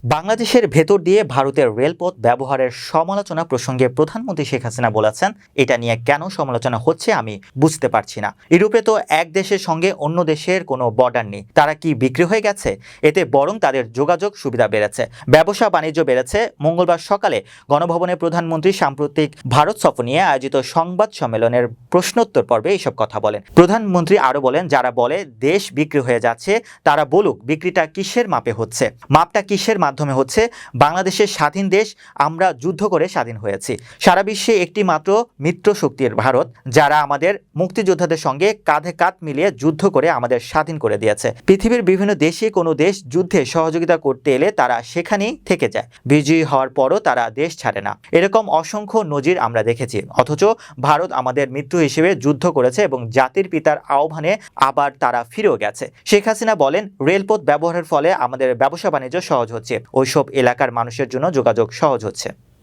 বাংলাদেশের ভেতর দিয়ে ভারতের রেলপথ ব্যবহারের সমালোচনা প্রসঙ্গে প্রধানমন্ত্রী শেখ হাসিনা বলেছেন, এটা নিয়ে কেন সমালোচনা হচ্ছে আমি বুঝতে পারছি না। ইউরোপে তো এক দেশের সঙ্গে অন্য দেশের কোনো বর্ডার নেই, তারা কি বিক্রি হয়ে গেছে? এতে বরং তাদের যোগাযোগ সুবিধা বেড়েছে, ব্যবসা বাণিজ্য বেড়েছে। মঙ্গলবার সকালে গণভবনে প্রধানমন্ত্রী সাম্প্রতিক ভারত সফর নিয়ে আয়োজিত সংবাদ সম্মেলনের প্রশ্নোত্তর পর্বে এইসব কথা বলেন। প্রধানমন্ত্রী আরও বলেন, যারা বলে দেশ বিক্রি হয়ে যাচ্ছে তারা বলুক বিক্রিটা কিসের মাপে হচ্ছে, মাপটা কিসের মাধ্যমে হচ্ছে। বাংলাদেশের স্বাধীন দেশ, আমরা যুদ্ধ করে স্বাধীন হয়েছি। সারা বিশ্বে একটি মাত্র মিত্র শক্তির ভারত, যারা আমাদের মুক্তিযোদ্ধাদের সঙ্গে কাঁধে কাঁধ মিলিয়ে যুদ্ধ করে আমাদের স্বাধীন করে দিয়েছে। পৃথিবীর বিভিন্ন দেশে কোনো দেশ যুদ্ধে সহযোগিতা করতে এলে তারা সেখানেই থেকে যায়, বিজয়ী হওয়ার পরও তারা দেশ ছাড়ে না। এরকম অসংখ্য নজির আমরা দেখেছি। অথচ ভারত আমাদের মিত্র হিসেবে যুদ্ধ করেছে এবং জাতির পিতার আহ্বানে আবার তারা ফিরেও গেছে। শেখ হাসিনা বলেন, রেলপথ ব্যবহারের ফলে আমাদের ব্যবসা বাণিজ্য সহজ হচ্ছে, ওইসব এলাকার মানুষের জন্য যোগাযোগ সহজ হচ্ছে।